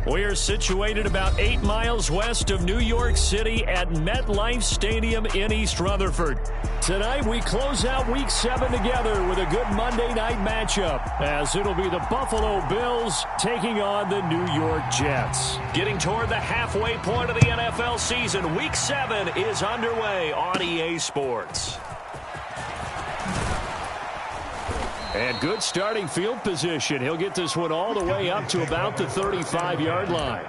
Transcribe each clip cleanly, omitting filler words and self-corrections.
We're situated about 8 miles west of New York City at MetLife Stadium in East Rutherford. Tonight, we close out Week 7 together with a good Monday night matchup, as it'll be the Buffalo Bills taking on the New York Jets. Getting toward the halfway point of the NFL season, Week 7 is underway on EA Sports. And good starting field position. He'll get this one all the way up to about the 35-yard line.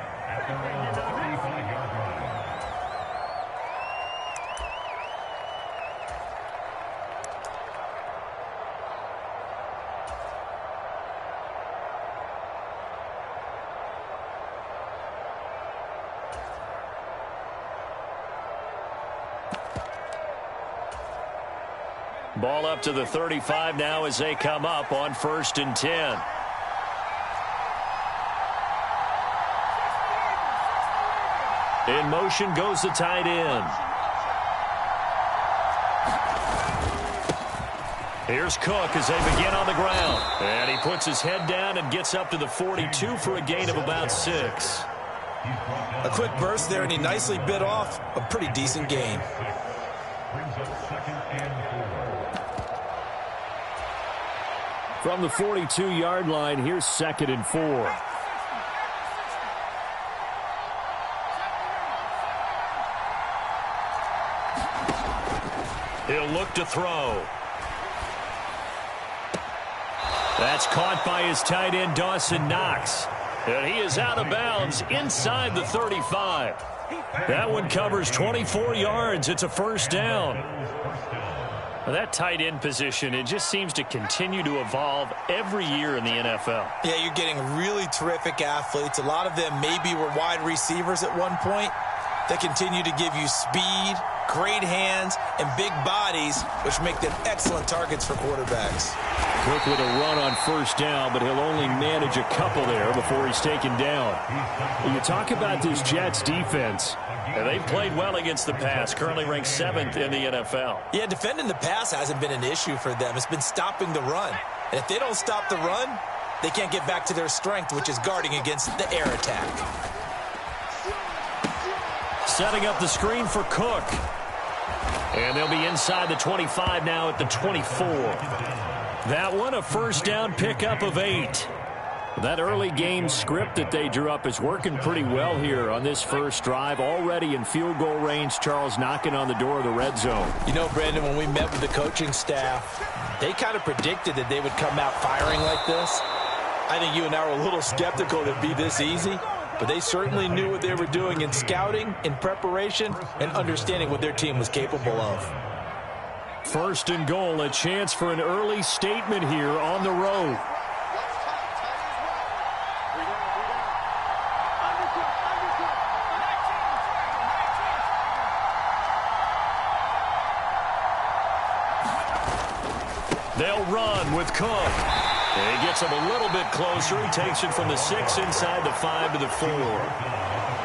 Ball up to the 35 now as they come up on 1st and 10. In motion goes the tight end. Here's Cook as they begin on the ground. And he puts his head down and gets up to the 42 for a gain of about 6. A quick burst there, and he nicely bit off a pretty decent gain. From the 42-yard line, here's 2nd and 4. He'll look to throw. That's caught by his tight end, Dawson Knox. And he is out of bounds inside the 35. That one covers 24 yards. It's a 1st down. That tight end position, it just seems to continue to evolve every year in the NFL. Yeah, you're getting really terrific athletes. A lot of them maybe were wide receivers at one point. They continue to give you speed, great hands, and big bodies, which make them excellent targets for quarterbacks. Cook with a run on 1st down, but he'll only manage a couple there before he's taken down. When you talk about this Jets defense, they've played well against the pass, currently ranked 7th in the NFL. Yeah, defending the pass hasn't been an issue for them. It's been stopping the run. And if they don't stop the run, they can't get back to their strength, which is guarding against the air attack. Setting up the screen for Cook. And they'll be inside the 25 now at the 24. That one a 1st down pickup of 8. That early game script that they drew up is working pretty well here on this first drive. Already in field goal range, Charles knocking on the door of the red zone. You know, Brandon, when we met with the coaching staff, they kind of predicted that they would come out firing like this. I think you and I were a little skeptical that it'd be this easy, but they certainly knew what they were doing in scouting, in preparation, and understanding what their team was capable of. 1st and goal, a chance for an early statement here on the road. They'll run with Cook. And he gets him a little bit closer. He takes it from the 6 inside the 5 to the 4.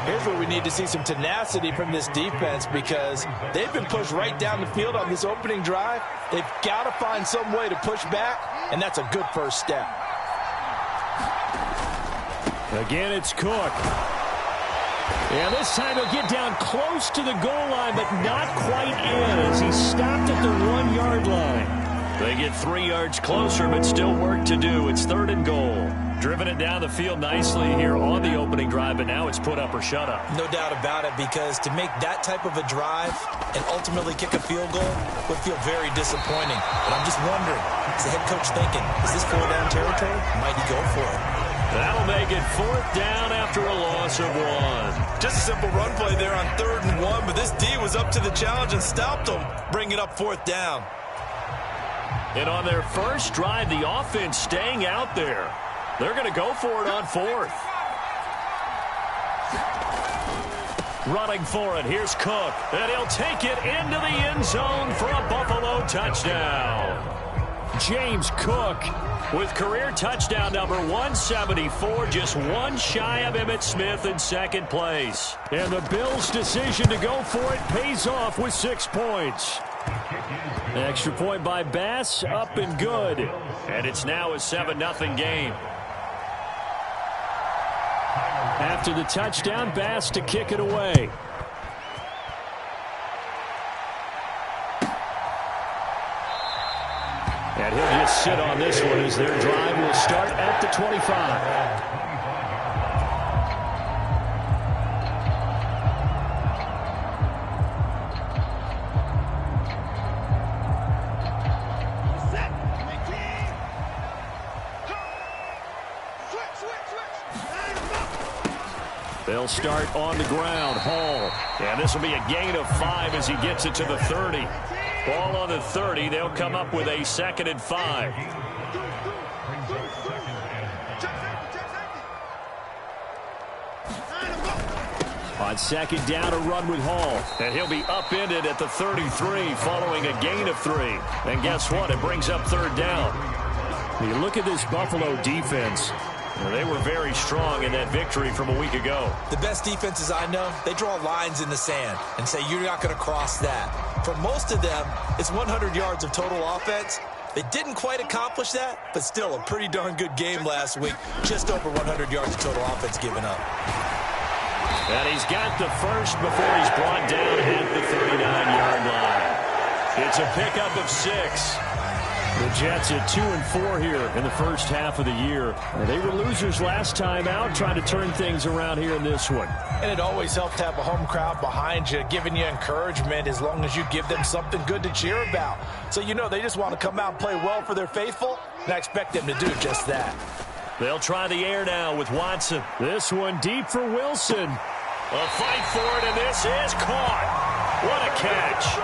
Here's where we need to see some tenacity from this defense, because they've been pushed right down the field on this opening drive. They've got to find some way to push back, and that's a good 1st step. Again, it's Cook. And this time he'll get down close to the goal line, but not quite in, as he stopped at the 1-yard line. They get 3 yards closer, but still work to do. It's 3rd and goal. Driven it down the field nicely here on the opening drive, but now it's put up or shut up. No doubt about it, because to make that type of a drive and ultimately kick a field goal would feel very disappointing. But I'm just wondering, is the head coach thinking, is this 4-down territory? Might he go for it? That'll make it 4th down after a loss of 1. Just a simple run play there on 3rd and 1, but this D was up to the challenge and stopped him, bringing up 4th down. And on their first drive, the offense staying out there. They're going to go for it on 4th. Running for it, here's Cook. And he'll take it into the end zone for a Buffalo touchdown. James Cook with career touchdown number 174, just one shy of Emmitt Smith in second place. And the Bills' decision to go for it pays off with 6 points. Extra point by Bass, up and good. And it's now a 7-0 game. After the touchdown, Bass to kick it away. And he'll just sit on this one as their drive will start at the 25. They'll start on the ground. Hall. And this will be a gain of 5 as he gets it to the 30. Ball on the 30. They'll come up with a 2nd and 5. On 2nd down, a run with Hall. And he'll be upended at the 33 following a gain of 3. And guess what? It brings up 3rd down. You look at this Buffalo defense. They were very strong in that victory from a week ago. The best defenses I know, they draw lines in the sand and say you're not going to cross that. For most of them, it's 100 yards of total offense. They didn't quite accomplish that, but still a pretty darn good game last week. Just over 100 yards of total offense given up. And he's got the first before he's brought down at the 39-yard line. It's a pickup of 6. The Jets at 2-4 here in the first half of the year. They were losers last time out, trying to turn things around here in this one. And it always helps to have a home crowd behind you, giving you encouragement as long as you give them something good to cheer about. So you know they just want to come out and play well for their faithful, and I expect them to do just that. They'll try the air now with Watson. This one deep for Wilson. A fight for it, and this is caught. What a catch.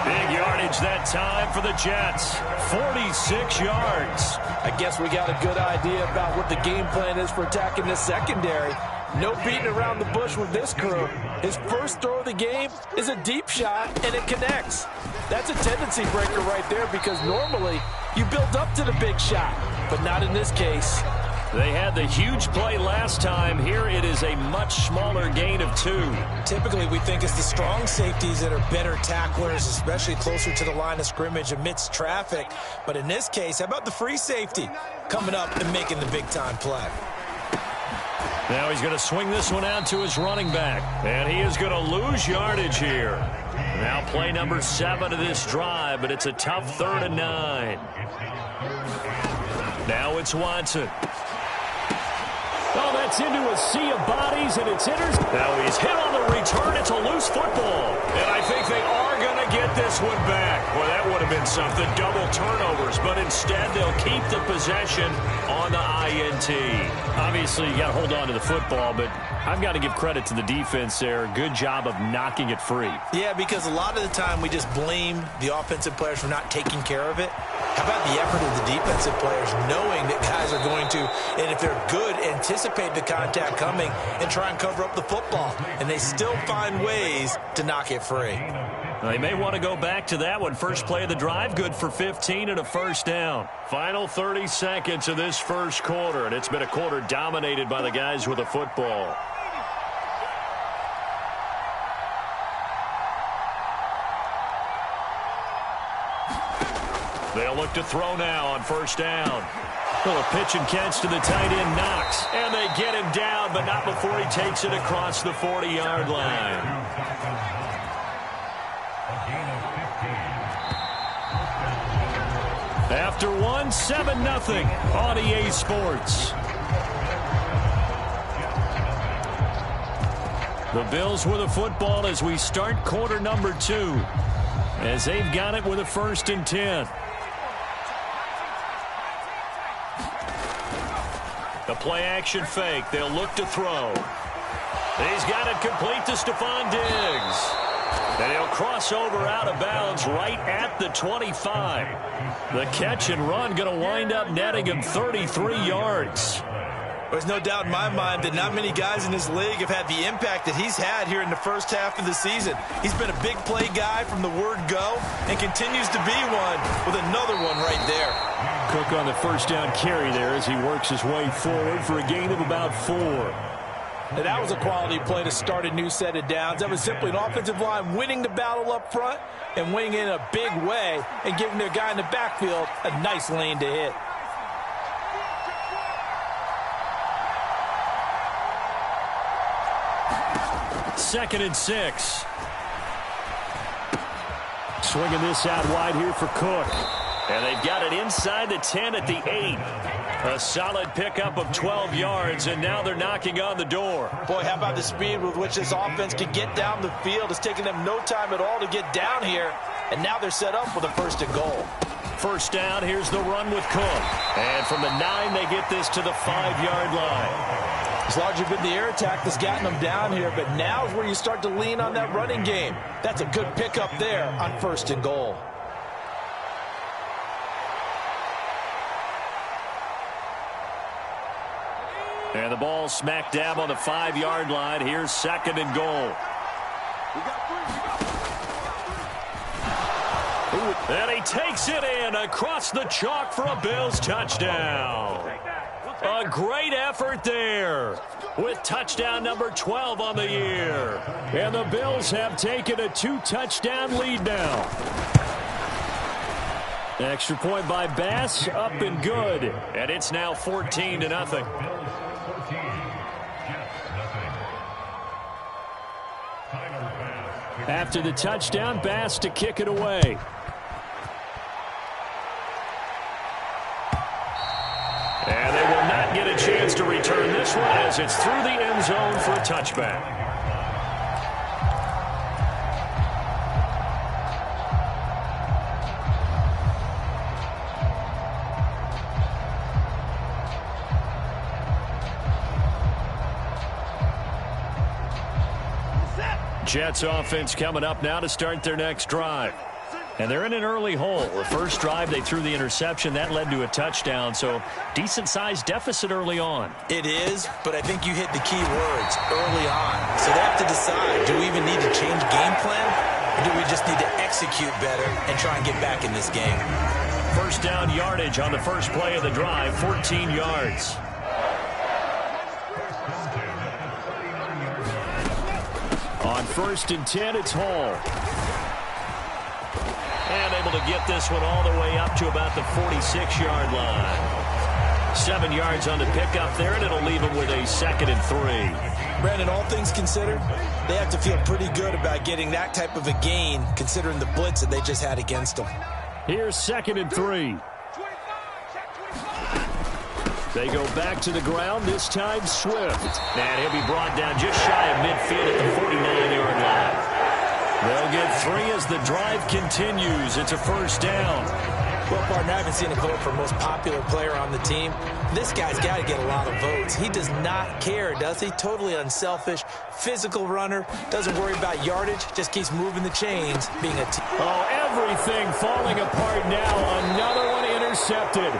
Big yardage that time for the Jets. 46 yards. I guess we got a good idea about what the game plan is for attacking this secondary. No beating around the bush with this crew. His first throw of the game is a deep shot, and it connects. That's a tendency breaker right there because normally you build up to the big shot, but not in this case. They had the huge play last time. Here it is a much smaller gain of 2. Typically we think it's the strong safeties that are better tacklers, especially closer to the line of scrimmage amidst traffic. But in this case, how about the free safety coming up and making the big-time play? Now he's going to swing this one out to his running back. And he is going to lose yardage here. Now play number 7 of this drive, but it's a tough 3rd and 9. Now it's Watson. Oh, that's into a sea of bodies, and it's hitters. Now he's hit on the return. It's a loose football. And I think they are going to get this one back. Well, that would have been something. Double turnovers, but instead they'll keep the possession on the INT. Obviously, you got to hold on to the football, but I've got to give credit to the defense there. Good job of knocking it free. Yeah, because a lot of the time we just blame the offensive players for not taking care of it. How about the effort of the defensive players knowing that guys are going to, and if they're good, anticipate the contact coming and try and cover up the football. And they still find ways to knock it free. They may want to go back to that one. First play of the drive, good for 15 and a first down. Final 30 seconds of this first quarter, and it's been a quarter dominated by the guys with the football. They'll look to throw now on first down. Well, a pitch and catch to the tight end, Knox. And they get him down, but not before he takes it across the 40-yard line. After one, 7-0 on EA Sports. The Bills with the football as we start quarter number 2. As they've got it with a 1st and 10. The play-action fake. They'll look to throw. He's got it complete to Stephon Diggs. And he'll cross over out of bounds right at the 25. The catch and run going to wind up netting him 33 yards. There's no doubt in my mind that not many guys in this league have had the impact that he's had here in the first half of the season. He's been a big play guy from the word go and continues to be one with another one right there. Cook on the first down carry there as he works his way forward for a gain of about 4. Now that was a quality play to start a new set of downs. That was simply an offensive line winning the battle up front and winning in a big way and giving their guy in the backfield a nice lane to hit. Second and 6. Swinging this out wide here for Cook. And they've got it inside the 10 at the 8. A solid pickup of 12 yards, and now they're knocking on the door. Boy, how about the speed with which this offense can get down the field? It's taken them no time at all to get down here, and now they're set up with a 1st and goal. First down, here's the run with Cook. And from the 9, they get this to the 5-yard line. It's largely been the air attack that's gotten them down here, but now is where you start to lean on that running game. That's a good pickup there on 1st and goal. And the ball smack dab on the 5-yard line. Here's 2nd and goal. And he takes it in across the chalk for a Bills touchdown. A great effort there with touchdown number 12 on the year. And the Bills have taken a 2-touchdown lead now. Extra point by Bass, up and good. And it's now 14-0. After the touchdown, Bass to kick it away. And they will not get a chance to return this one as it's through the end zone for a touchback. Jets offense coming up now to start their next drive. And they're in an early hole. The first drive, they threw the interception. That led to a touchdown, so decent-sized deficit early on. It is, but I think you hit the key words, early on. So they have to decide, do we even need to change game plan, or do we just need to execute better and try and get back in this game? First down yardage on the first play of the drive, 14 yards. On 1st and 10, it's Hall. And able to get this one all the way up to about the 46-yard line. 7 yards on the pickup there, and it'll leave them with a 2nd and 3. Brandon, all things considered, they have to feel pretty good about getting that type of a gain, considering the blitz that they just had against them. Here's 2nd and 3. They go back to the ground, this time Swift. And he'll be brought down just shy of midfield at the 49-yard line. They'll get 3 as the drive continues. It's a first down. Well, partner, I haven't seen a vote for most popular player on the team. This guy's got to get a lot of votes. He does not care, does he? Totally unselfish, physical runner, doesn't worry about yardage, just keeps moving the chains, being a team. Oh, everything falling apart now. Another one intercepted.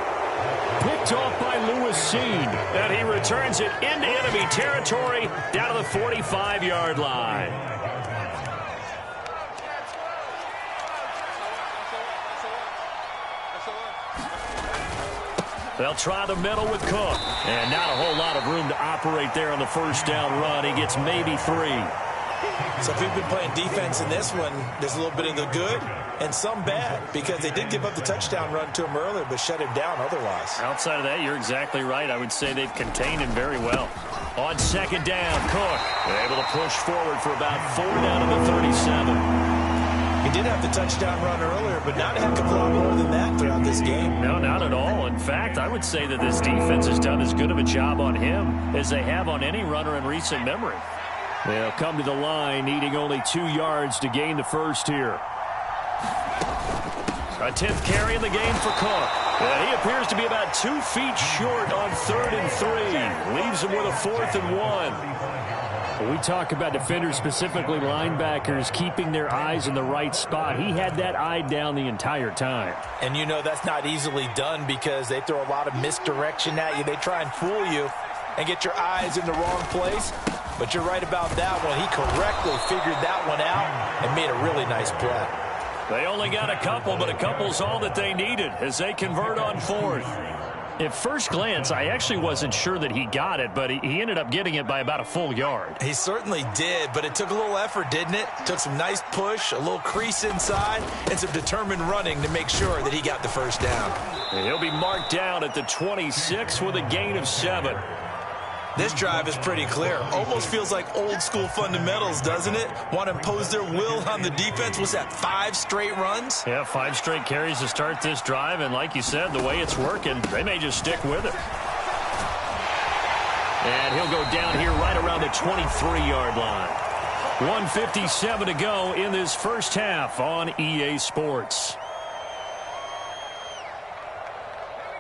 Picked off by Lewis Seen. And he returns it into enemy territory down to the 45-yard line. They'll try the middle with Cook. And not a whole lot of room to operate there on the first down run. He gets maybe 3. So if we've been playing defense in this one, there's a little bit of the good and some bad, because they did give up the touchdown run to him earlier, but shut him down otherwise. Outside of that, you're exactly right. I would say they've contained him very well. On 2nd down, Cook able to push forward for about 4 down to the 37. He did have the touchdown run earlier, but not a heck of a lot more than that throughout this game. No, not at all. In fact, I would say that this defense has done as good of a job on him as they have on any runner in recent memory. They'll come to the line, needing only 2 yards to gain the first here. A 10th carry in the game for Cook. And he appears to be about 2 feet short on 3rd and 3. Leaves him with a 4th and 1. When we talk about defenders, specifically linebackers, keeping their eyes in the right spot, he had that eye down the entire time. And you know that's not easily done because they throw a lot of misdirection at you. They try and fool you. and get your eyes in the wrong place. But you're right about that one. He correctly figured that one out and made a really nice play. They only got a couple, but a couple's all that they needed as they convert on fourth. At first glance, I actually wasn't sure that he got it, but he ended up getting it by about a full yard. He certainly did, but it took a little effort, didn't it? Took some nice push, a little crease inside, and some determined running to make sure that he got the first down. And he'll be marked down at the 26 with a gain of 7. This drive is pretty clear. Almost feels like old school fundamentals, doesn't it? Want to impose their will on the defense. Was that 5 straight runs? Yeah, 5 straight carries to start this drive. And like you said, the way it's working, they may just stick with it. And he'll go down here right around the 23-yard line. 1:57 to go in this first half on EA Sports.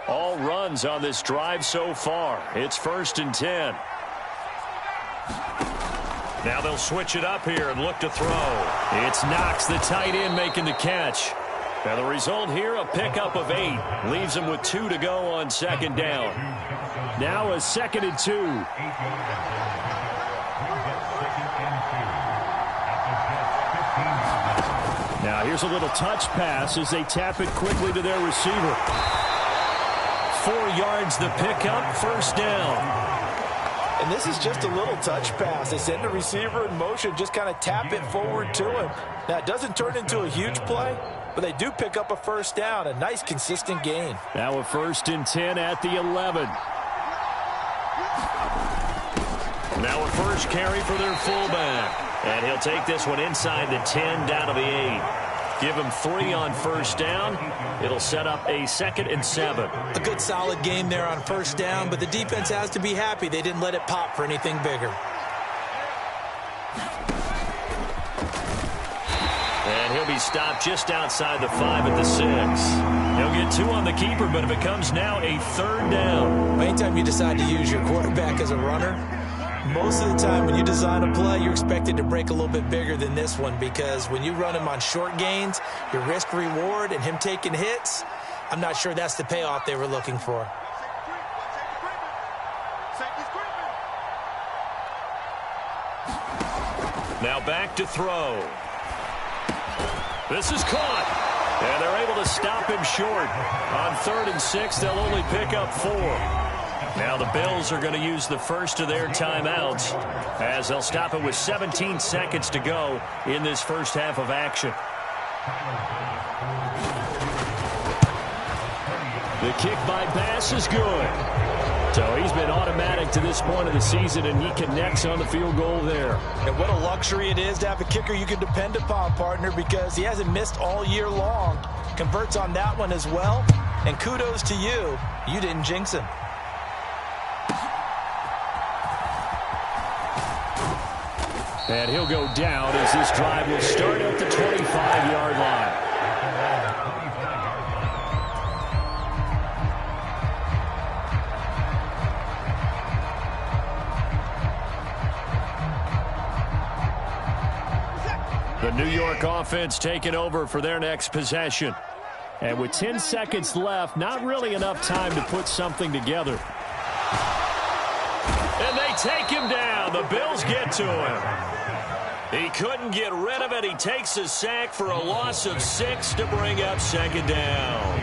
All runs on this drive so far. It's 1st and 10. Now they'll switch it up here and look to throw. It's Knox, the tight end, making the catch. Now the result here, a pickup of 8. Leaves them with 2 to go on 2nd down. Now a 2nd and 2. Now here's a little touch pass as they tap it quickly to their receiver. 4 yards the pickup, 1st down. And this is just a little touch pass. They send the receiver in motion, just kind of tap it forward to him. Now, it doesn't turn into a huge play, but they do pick up a 1st down, a nice, consistent gain. Now a 1st and 10 at the 11. Now a first carry for their fullback. And he'll take this one inside the 10 down to the 8. Give him 3 on 1st down. It'll set up a 2nd and 7. A good solid game there on 1st down, but the defense has to be happy they didn't let it pop for anything bigger. And he'll be stopped just outside the 5 at the 6. He'll get 2 on the keeper, but it becomes now a 3rd down. Anytime you decide to use your quarterback as a runner, most of the time when you design a play, you're expected to break a little bit bigger than this one, because when you run him on short gains, your risk-reward and him taking hits, I'm not sure that's the payoff they were looking for. Now back to throw. This is caught. And they're able to stop him short. On 3rd and 6, they'll only pick up 4. Now the Bills are going to use the first of their timeouts as they'll stop it with 17 seconds to go in this first half of action. The kick by Bass is good. So he's been automatic to this point of the season, and he connects on the field goal there. And what a luxury it is to have a kicker you can depend upon, partner, because he hasn't missed all year long. Converts on that one as well. And kudos to you. You didn't jinx him. And he'll go down as this drive will start at the 25-yard line. The New York offense taking over for their next possession. And with 10 seconds left, not really enough time to put something together. And they take him down. The Bills get to him. He couldn't get rid of it. He takes a sack for a loss of 6 to bring up 2nd down.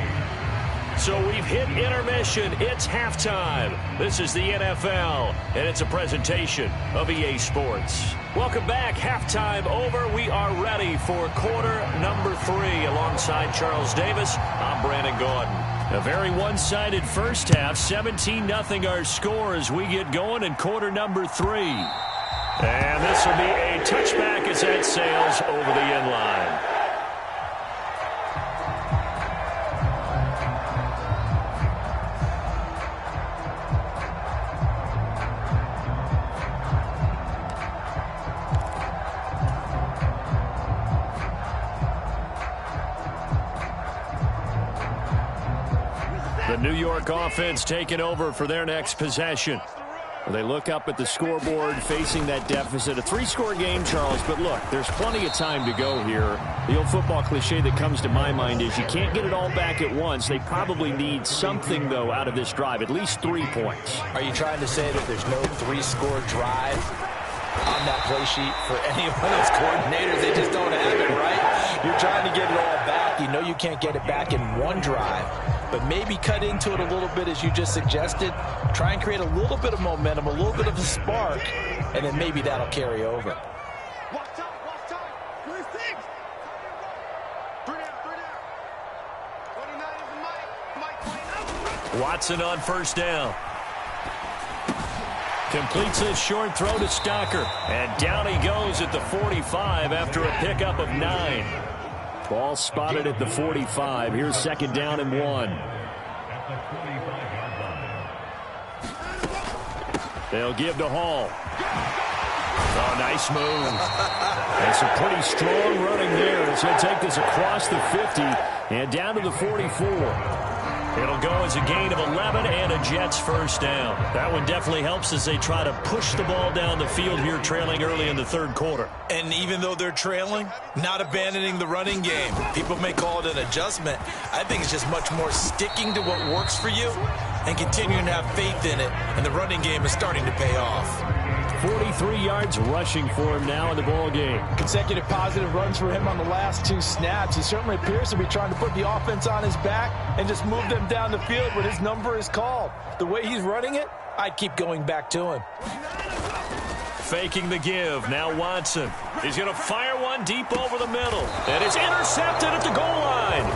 So we've hit intermission. It's halftime. This is the NFL, and it's a presentation of EA Sports. Welcome back. Halftime over. We are ready for quarter number 3. Alongside Charles Davis, I'm Brandon Gordon. A very one-sided first half. 17-0 our score as we get going in quarter number 3. And this will be a touchback as that sails over the end line. The New York offense taking over for their next possession. They look up at the scoreboard facing that deficit. A 3-score game, Charles, but look, there's plenty of time to go here. The old football cliche that comes to my mind is you can't get it all back at once. They probably need something, though, out of this drive, at least 3 points. Are you trying to say that there's no 3-score drive on that play sheet for any one of those coordinators? They just don't have it, right? You're trying to get it all back. You know you can't get it back in one drive. But maybe cut into it a little bit, as you just suggested. Try and create a little bit of momentum, a little bit of a spark, and then maybe that'll carry over. Watch time. 3-6. 3 down. 29 is Mike 29. Watson on first down. Completes a short throw to Stocker. And down he goes at the 45 after a pickup of 9. Ball spotted at the 45. Here's second down and 1. They'll give to Hall. Oh, nice move. And some pretty strong running there as he'll take this across the 50 and down to the 44. It'll go as a gain of 11 and a Jets first down. That one definitely helps as they try to push the ball down the field here, trailing early in the third quarter. And even though they're trailing, not abandoning the running game. People may call it an adjustment. I think it's just much more sticking to what works for you and continuing to have faith in it. And the running game is starting to pay off. 43 yards rushing for him now in the ball game. Consecutive positive runs for him on the last 2 snaps. He certainly appears to be trying to put the offense on his back and just move them down the field when his number is called. The way he's running it, I'd keep going back to him. Faking the give. Now Watson. He's going to fire one deep over the middle. And it's intercepted at the goal line.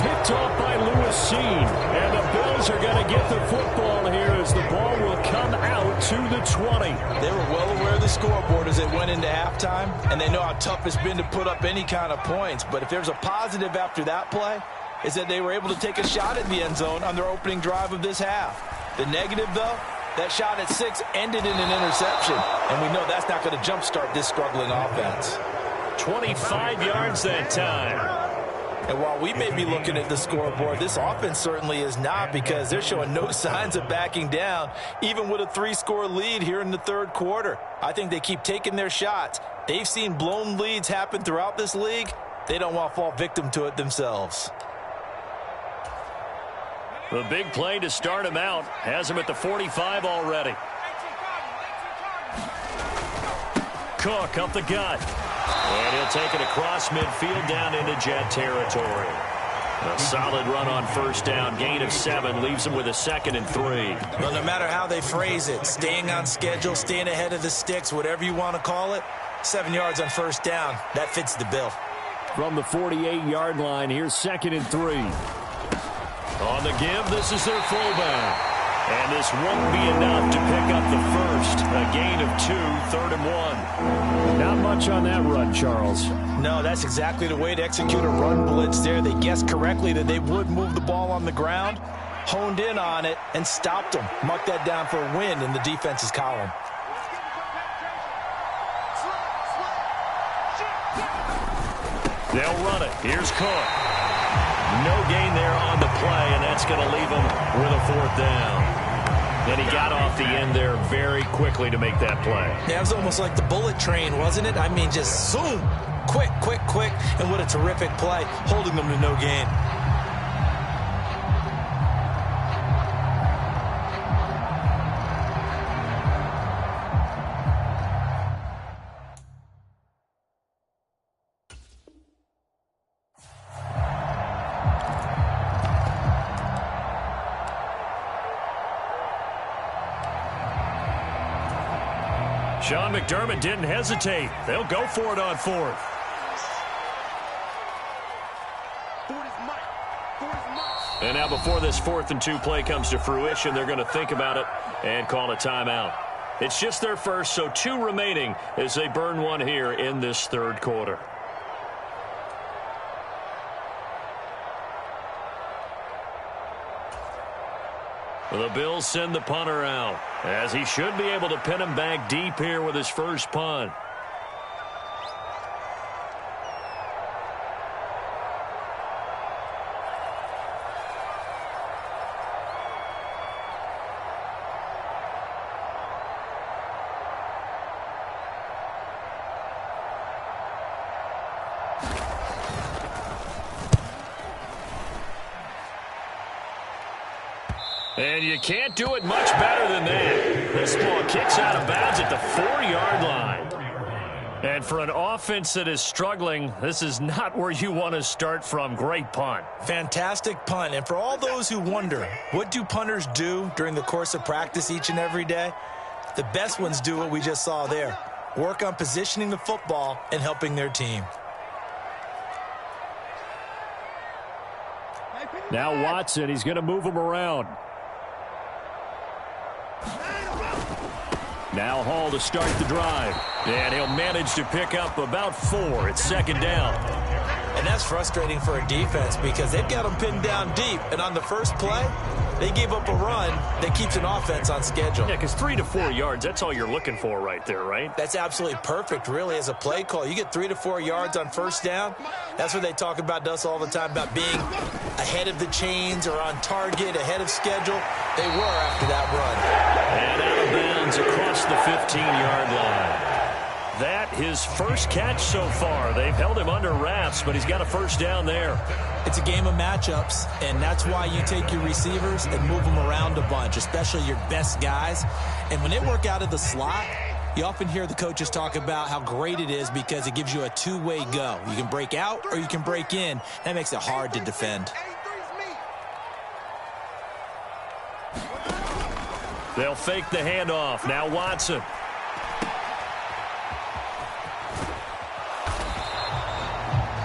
Picked off by Lewis Seen. And the Bills are going to get the football here as the ball will come out to the 20. They were well aware of the scoreboard as they went into halftime, and they know how tough it's been to put up any kind of points. But if there's a positive after that play, is that they were able to take a shot at the end zone on their opening drive of this half. The negative, though, that shot at 6 ended in an interception, and we know that's not going to jumpstart this struggling offense. 25 yards that time. And while we may be looking at the scoreboard, this offense certainly is not, because they're showing no signs of backing down, even with a 3-score lead here in the third quarter. I think they keep taking their shots. They've seen blown leads happen throughout this league. They don't want to fall victim to it themselves. The big play to start him out has him at the 45 already. Cook up the gut. And he'll take it across midfield down into Jet territory. A solid run on first down. Gain of 7 leaves him with a 2nd and 3. Well, no matter how they phrase it, staying on schedule, staying ahead of the sticks, whatever you want to call it, 7 yards on first down, that fits the bill. From the 48-yard line, here's 2nd and 3. On the give, this is their fullback. And this won't be enough to pick up the first. A gain of 2, 3rd and 1. Not much on that run, Charles. No, that's exactly the way to execute a run blitz there. They guessed correctly that they would move the ball on the ground, honed in on it, and stopped them. Mark that down for a win in the defense's column. They'll run it. Here's Cook. No gain there on the play, and that's going to leave him with a 4th down. And he got off the end there very quickly to make that play. Yeah, it was almost like the bullet train, wasn't it? I mean, just zoom, quick, and what a terrific play, holding them to no gain. Sean McDermott didn't hesitate. They'll go for it on 4th. And now before this 4th and 2 play comes to fruition, they're going to think about it and call a timeout. It's just their first, so 2 remaining as they burn one here in this third quarter. The Bills send the punter out, as he should be able to pin him back deep here with his first punt. And you can't do it much better than that. This ball kicks out of bounds at the 4-yard line. And for an offense that is struggling, this is not where you want to start from. Great punt. Fantastic punt. And for all those who wonder, what do punters do during the course of practice each and every day? The best ones do what we just saw there. Work on positioning the football and helping their team. Now Watson, he's going to move him around. Now Hall to start the drive. And he'll manage to pick up about 4. It's second down. And that's frustrating for a defense because they've got them pinned down deep. And on the first play, they gave up a run that keeps an offense on schedule. Yeah, because 3 to 4 yards, that's all you're looking for right there, right? That's absolutely perfect, really, as a play call. You get 3 to 4 yards on first down. That's what they talk about us all the time, about being ahead of the chains or on target, ahead of schedule. They were after that run. And out of bounds across the 15-yard line. That his first catch so far. They've held him under wraps, but he's got a first down there. It's a game of matchups, and that's why you take your receivers and move them around a bunch, especially your best guys. And when they work out of the slot, you often hear the coaches talk about how great it is because it gives you a two-way go. You can break out or you can break in. That makes it hard to defend. They'll fake the handoff. Now Watson.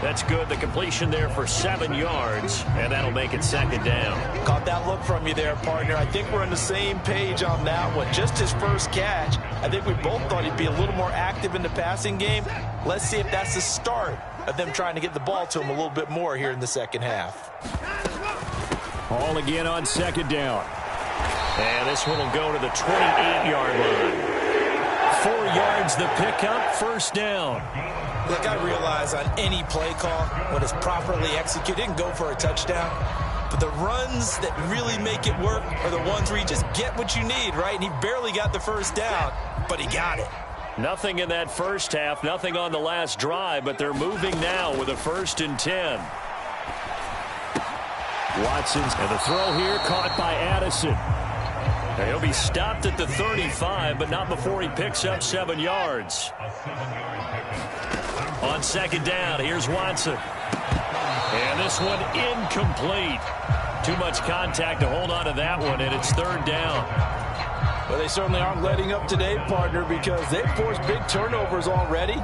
That's good. The completion there for 7 yards, and that'll make it second down. Caught that look from you there, partner. I think we're on the same page on that one. Just his first catch. I think we both thought he'd be a little more active in the passing game. Let's see if that's the start of them trying to get the ball to him a little bit more here in the second half. Hall again on second down. And this one will go to the 28-yard line. 4 yards the pickup, first down. Look, I realize on any play call, when it's properly executed, it can go for a touchdown. But the runs that really make it work are the ones where you just get what you need, right? And he barely got the first down, but he got it. Nothing in that first half, nothing on the last drive, but they're moving now with a 1st and 10. Watson's and the throw here caught by Addison. He'll be stopped at the 35, but not before he picks up 7 yards. On second down, here's Watson. And this one incomplete. Too much contact to hold on to that one, and it's third down. Well, they certainly aren't letting up today, partner, because they've forced big turnovers already.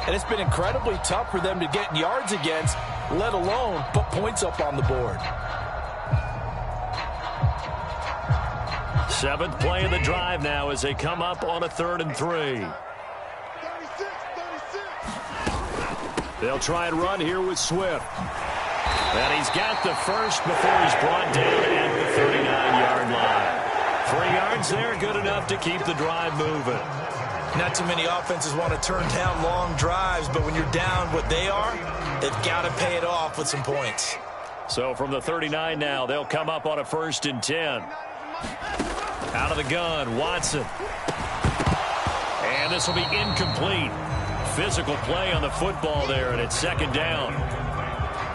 And it's been incredibly tough for them to get yards against, let alone put points up on the board. 7th play of the drive now as they come up on a 3rd and 3. They'll try and run here with Swift. And he's got the first before he's brought down at the 39-yard line. 3 yards there, good enough to keep the drive moving. Not too many offenses want to turn down long drives, but when you're down what they are, they've got to pay it off with some points. So from the 39 now, they'll come up on a 1st and 10. Out of the gun, Watson. And this will be incomplete. Physical play on the football there, and it's second down.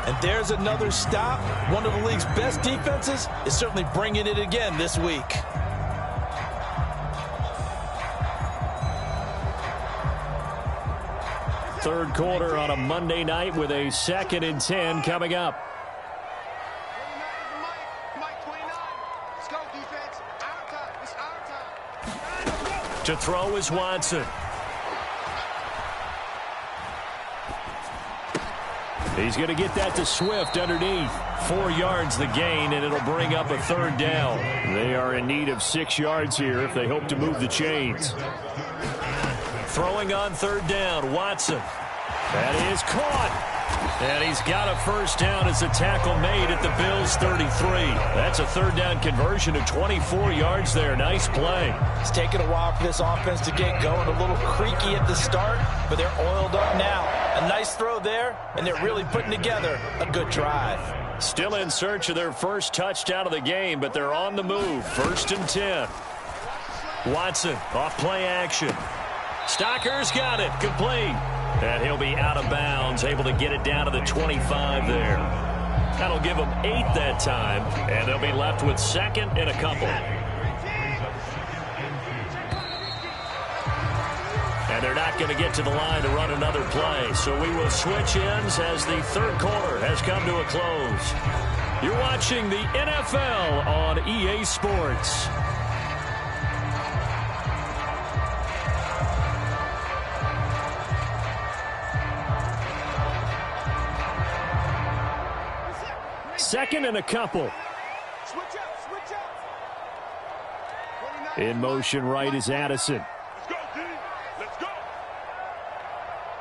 And there's another stop. One of the league's best defenses is certainly bringing it again this week. Third quarter on a Monday night with a 2nd and 10 coming up. To throw is Watson. He's going to get that to Swift underneath. 4 yards the gain, and it'll bring up a 3rd down. They are in need of 6 yards here if they hope to move the chains. Throwing on 3rd down, Watson. That is caught. And he's got a first down as a tackle made at the Bills' 33. That's a 3rd down conversion to 24 yards there. Nice play. It's taken a while for this offense to get going. A little creaky at the start, but they're oiled up now. A nice throw there, and they're really putting together a good drive. Still in search of their first touchdown of the game, but they're on the move. 1st and 10. Watson off play action. Stocker's got it. Complete. And he'll be out of bounds, able to get it down to the 25 there. That'll give them 8 that time, and they'll be left with second and a couple. And they're not going to get to the line to run another play, so we will switch ends as the third quarter has come to a close. You're watching the NFL on EA Sports. Second and a couple. In motion right is Addison. Let's go, D. Let's go.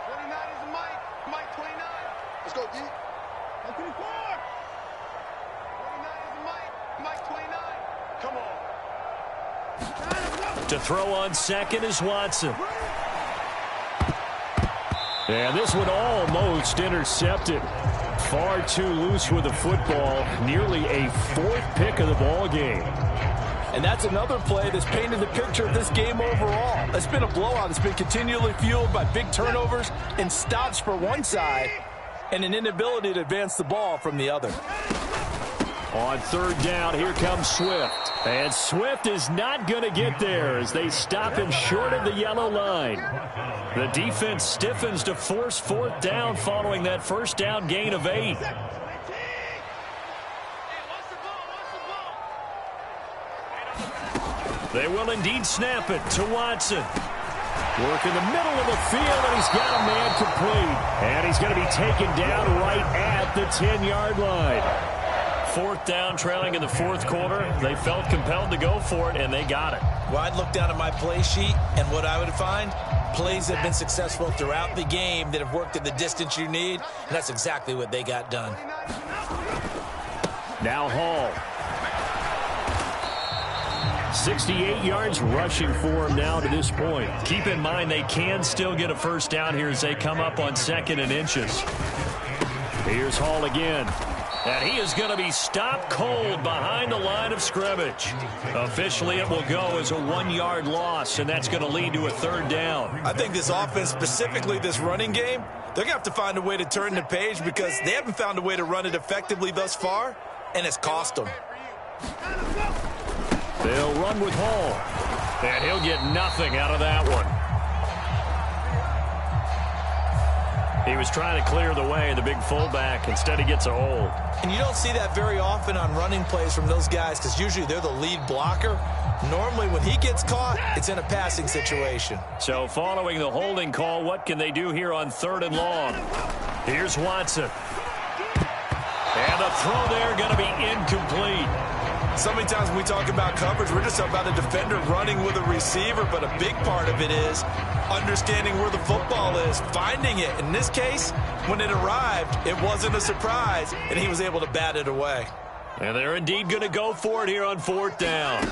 29 is Mike. Mike 29. Let's go, D. 24. 29 is Mike. Mike 29. Come on. To throw on second is Watson. And this one almost intercepted. Far too loose with the football. Nearly a 4th pick of the ball game. And that's another play that's painted the picture of this game overall. It's been a blowout. It's been continually fueled by big turnovers and stops for one side and an inability to advance the ball from the other. On third down, here comes Swift. And Swift is not going to get there as they stop him short of the yellow line. The defense stiffens to force 4th down following that first down gain of 8. They will indeed snap it to Watson. Work in the middle of the field, and he's got a man complete. And he's going to be taken down right at the 10-yard line. 4th down, trailing in the 4th quarter. They felt compelled to go for it, and they got it. Well, I'd look down at my play sheet, and what I would find, plays have been successful throughout the game that have worked at the distance you need, and that's exactly what they got done. Now Hall. 68 yards rushing for him now to this point. Keep in mind they can still get a first down here as they come up on 2nd and inches. Here's Hall again. And he is going to be stopped cold behind the line of scrimmage. Officially, it will go as a 1-yard loss, and that's going to lead to a 3rd down. I think this offense, specifically this running game, they're going to have to find a way to turn the page because they haven't found a way to run it effectively thus far, and it's cost them. They'll run with Hall, and he'll get nothing out of that one. He was trying to clear the way, the big fullback. Instead, he gets a hold. And you don't see that very often on running plays from those guys because usually they're the lead blocker. Normally, when he gets caught, it's in a passing situation. So following the holding call, what can they do here on 3rd and long? Here's Watson. And the throw there going to be incomplete. So many times when we talk about coverage, we're just about a defender running with a receiver, but a big part of it is understanding where the football is, finding it. In this case, when it arrived, it wasn't a surprise, and he was able to bat it away. And they're indeed going to go for it here on 4th down.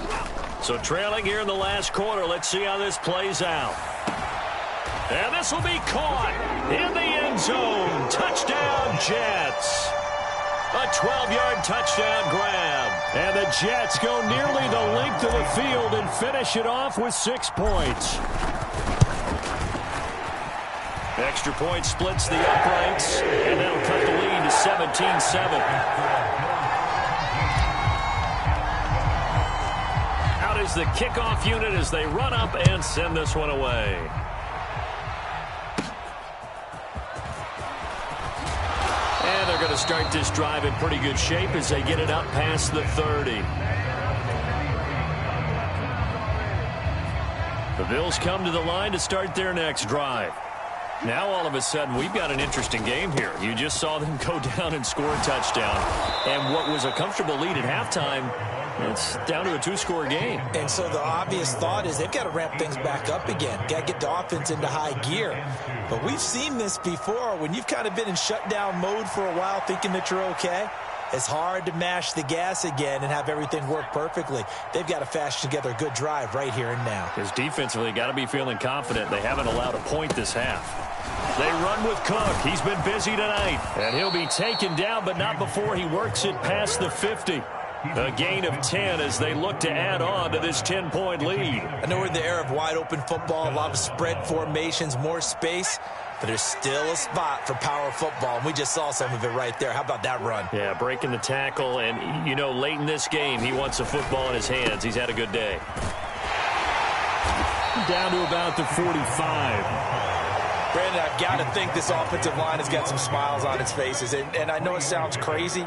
So trailing here in the last quarter, let's see how this plays out. And this will be caught in the end zone. Touchdown, Jets. A 12-yard touchdown grab. And the Jets go nearly the length of the field and finish it off with 6 points. Extra point splits the uprights, and that'll cut the lead to 17-7. Out is the kickoff unit as they run up and send this one away. And they're going to start this drive in pretty good shape as they get it up past the 30. The Bills come to the line to start their next drive. Now, all of a sudden, we've got an interesting game here. You just saw them go down and score a touchdown. And what was a comfortable lead at halftime, it's down to a 2-score game. And so the obvious thought is they've got to ramp things back up again. Got to get the offense into high gear. But we've seen this before. When you've kind of been in shutdown mode for a while thinking that you're okay, it's hard to mash the gas again and have everything work perfectly. They've got to fashion together a good drive right here and now. Because defensively, got to be feeling confident. They haven't allowed a point this half. They run with Cook. He's been busy tonight. And he'll be taken down, but not before he works it past the 50. A gain of 10 as they look to add on to this 10-point lead. I know we're in the era of wide-open football, a lot of spread formations, more space. But there's still a spot for power football, and we just saw some of it right there. How about that run? Yeah, breaking the tackle, and, you know, late in this game, he wants the football in his hands. He's had a good day. Down to about the 45. Brandon, I've got to think this offensive line has got some smiles on its faces, and I know it sounds crazy,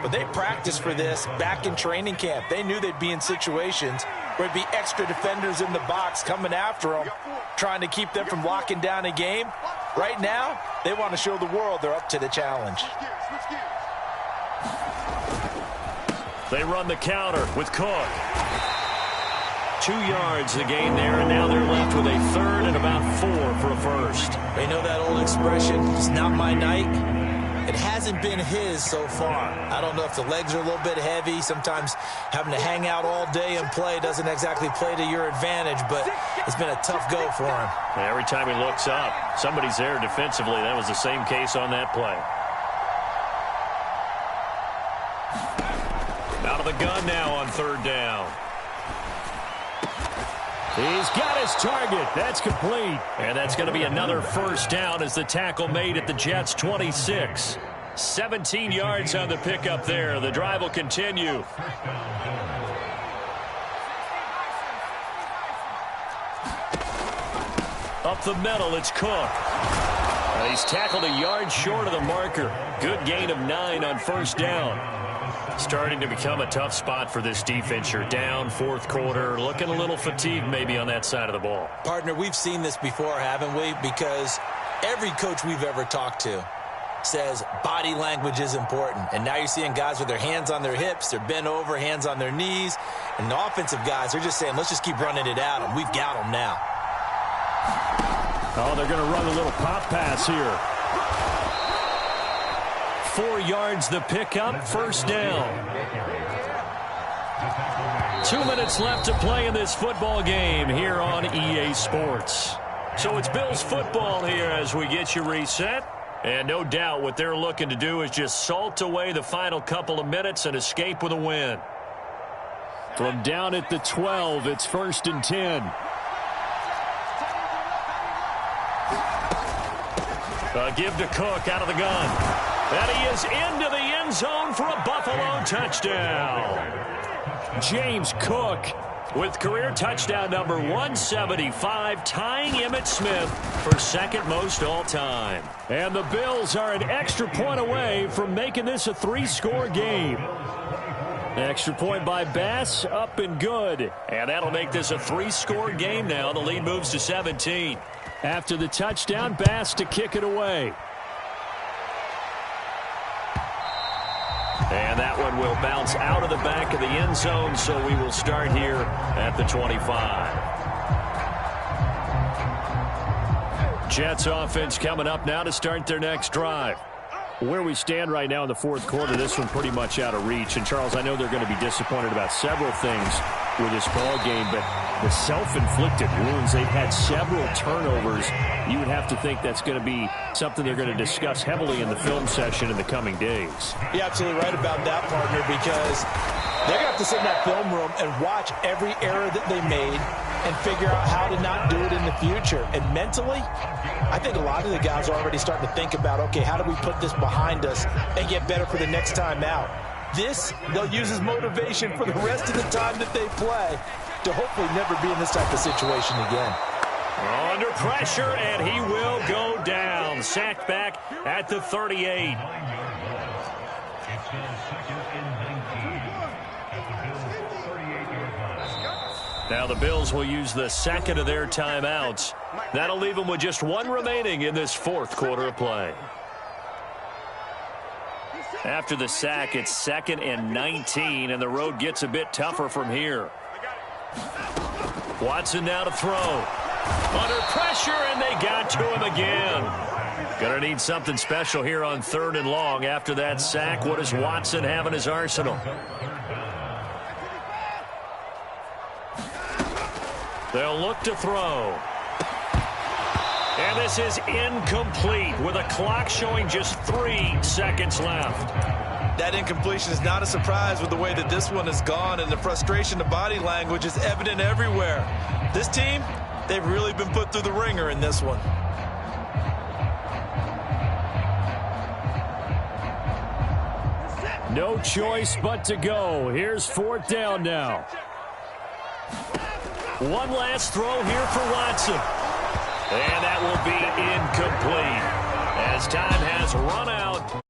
but they practiced for this back in training camp. They knew they'd be in situations where there'd be extra defenders in the box coming after them, trying to keep them from locking down a game. Right now, they want to show the world they're up to the challenge. They run the counter with Cook. 2 yards the gain there, and now they're left with a third and about 4 for a first. They know that old expression, it's not my night. It hasn't been his so far. I don't know if the legs are a little bit heavy. Sometimes having to hang out all day and play doesn't exactly play to your advantage, but it's been a tough go for him. Every time he looks up, somebody's there defensively. That was the same case on that play. Out of the gun now on third down. He's got his target. That's complete. And that's going to be another first down as the tackle made at the Jets' 26. 17 yards on the pickup there. The drive will continue. Up the middle, it's Cook. He's tackled a yard short of the marker. Good gain of 9 on first down. Starting to become a tough spot for this defense. You're down fourth quarter, looking a little fatigued maybe on that side of the ball. Partner, we've seen this before, haven't we? Because every coach we've ever talked to says body language is important. And now you're seeing guys with their hands on their hips, they're bent over, hands on their knees. And the offensive guys are just saying, let's just keep running it at them. We've got them now. Oh, they're going to run a little pop pass here. 4 yards the pickup, first down. 2 minutes left to play in this football game here on EA Sports. So it's Bills football here as we get you reset. And no doubt what they're looking to do is just salt away the final couple of minutes and escape with a win. From down at the 12, it's 1st and 10. Give to Cook out of the gun. And he is into the end zone for a Buffalo touchdown. James Cook with career touchdown number 175, tying Emmitt Smith for second most all time. And the Bills are an extra point away from making this a 3-score game. Extra point by Bass, up and good. And that'll make this a 3-score game now. The lead moves to 17. After the touchdown, Bass to kick it away. And that one will bounce out of the back of the end zone, so we will start here at the 25. Jets offense coming up now to start their next drive. Where we stand right now in the fourth quarter, this one pretty much out of reach. And, Charles, I know they're going to be disappointed about several things with this ball game, but the self-inflicted wounds, they've had several turnovers. You would have to think that's going to be something they're going to discuss heavily in the film session in the coming days. You're absolutely right about that, partner, because they're going to have to sit in that film room and watch every error that they made and figure out how to not do it in the future. And mentally, I think a lot of the guys are already starting to think about, okay, how do we put this behind us and get better for the next time out? This, they'll use as motivation for the rest of the time that they play to hopefully never be in this type of situation again. Under pressure, and he will go down. Sacked back at the 38. Now the Bills will use the second of their timeouts. That'll leave them with just one remaining in this fourth quarter of play. After the sack, it's 2nd and 19, and the road gets a bit tougher from here. Watson now to throw. Under pressure, and they got to him again. Going to need something special here on 3rd and long after that sack. What does Watson have in his arsenal? They'll look to throw. And this is incomplete with a clock showing just 3 seconds left. That incompletion is not a surprise with the way that this one has gone, and the frustration, the body language is evident everywhere. This team, they've really been put through the ringer in this one. No choice but to go. Here's 4th down now. One last throw here for Watson. And that will be incomplete as time has run out.